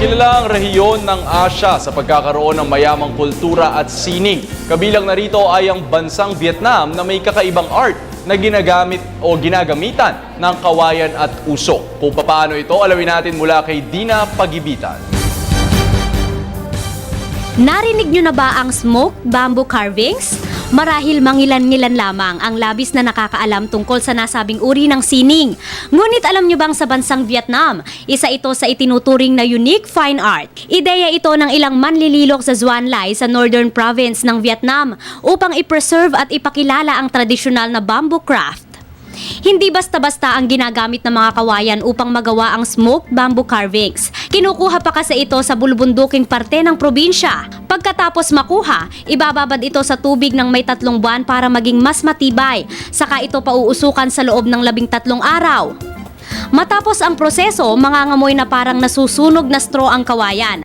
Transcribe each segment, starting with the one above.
Kilalang rehiyon ng Asya sa pagkakaroon ng mayamang kultura at sining. Kabilang narito ay ang bansang Vietnam na may kakaibang art na ginagamit o ginagamitan ng kawayan at usok. Kung paano ito, alamin natin mula kay Dina Pagibitan. Narinig nyo na ba ang smoked bamboo carvings? Marahil mangilan-ngilan lamang ang labis na nakakaalam tungkol sa nasabing uri ng sining. Ngunit alam nyo bang sa bansang Vietnam, isa ito sa itinuturing na unique fine art. Ideya ito ng ilang manlililok sa Xuan Lai sa northern province ng Vietnam upang i-preserve at ipakilala ang tradisyonal na bamboo craft. Hindi basta-basta ang ginagamit ng mga kawayan upang magawa ang smoked bamboo carvings. Kinukuha pa kasi ito sa bulubunduking parte ng probinsya. Pagkatapos makuha, ibababad ito sa tubig ng may 3 buwan para maging mas matibay. Saka ito pauusukan sa loob ng 13 araw. Matapos ang proseso, mangangamoy na parang nasusunog na straw ang kawayan.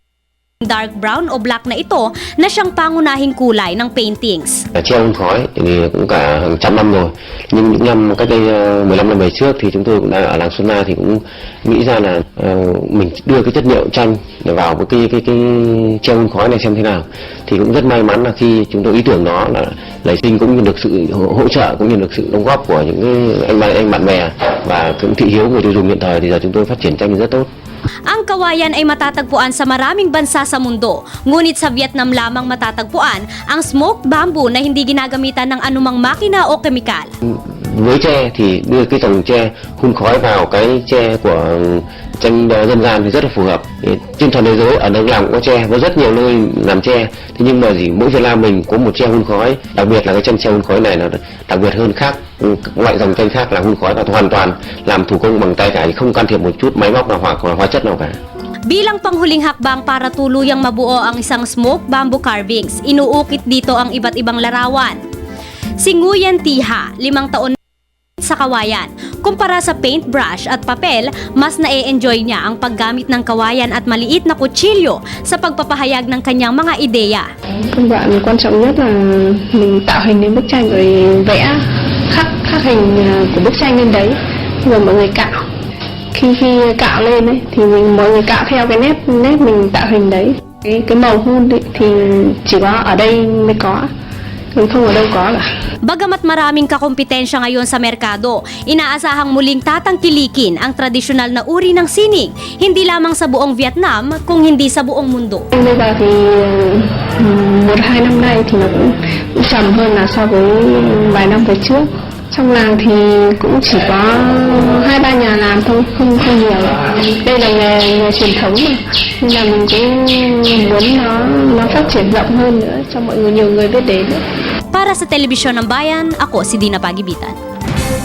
Dark brown o black na ito na siyang pangunahing kulay ng paintings. Treo hun khói thì cũng cả hàng trăm năm rồi, nhưng những năm cách đây 15 năm về trước thì chúng tôi cũng đã ở làng Xuân Na thì cũng nghĩ ra là mình đưa cái chất liệu tranh để vào với cái treo hun khói này xem thế nào. Thì cũng rất may mắn là khi chúng tôi ý tưởng đó là nảy sinh cũng như được sự hỗ trợ cũng như được sự đóng góp của những anh bạn bè và cũng thị hiếu người tiêu dùng hiện thời thì giờ chúng tôi phát triển tranh rất tốt. Ang kawayan ay matatagpuan sa maraming bansa sa mundo, ngunit sa Vietnam lamang matatagpuan ang smoked bamboo na hindi ginagamitan ng anumang makina o kemikal. Với tre thì đưa cái dòng tre hun khói vào cái tre của tranh dân gian thì rất là phù hợp. Trên toàn thế giới ở đâu làm cũng có tre, có rất nhiều nơi làm tre. Thế nhưng mà mỗi Việt Nam mình có một tre hun khói, đặc biệt là cái tranh tre hun khói này là đặc biệt hơn khác loại dòng tranh khác là hun khói là hoàn toàn làm thủ công bằng tay cả, không can thiệp một chút máy móc nào hoặc hóa chất nào cả. Bilang panghuling hakbang para tuluyang mabuo ang isang smoked bamboo carvings, inuukit dito ang iba't ibang larawan. Si Nguyen Tiha, 5 taon sa kawayan. Kumpara sa paintbrush at papel, mas na-e-enjoy niya ang paggamit ng kawayan at maliit na kutsilyo sa pagpapahayag ng kanyang mga ideya. Công đoạn quan trọng nhất là mình tạo hình lên bức tranh rồi vẽ khắc hình của bức tranh lên đấy, rồi mọi người cạo. Khi cạo lên ấy, thì mọi người cạo theo cái nét mình tạo hình đấy. Cái màu hun thì chỉ có ở đây mới có. Không ở đâu có cả. Bagamat maraming kakompetensya ngayon sa merkado, inaasahang muling tatangkilikin ang tradisyonal na uri ng sining, hindi lamang sa buong Vietnam, kung hindi sa buong mundo. Bây giờ thì 1-2 năm nay thì nó cũng trầm hơn là so với vài năm về trước. Trong làng thì cũng chỉ có 2-3 nhà làm thôi, không nhiều. Đây là nghề truyền thống mà, nên là mình cũng muốn nó phát triển rộng hơn nữa cho mọi người, nhiều người biết đến nữa. Para sa Telebisyon ng Bayan, ako si Dina Pagibitan.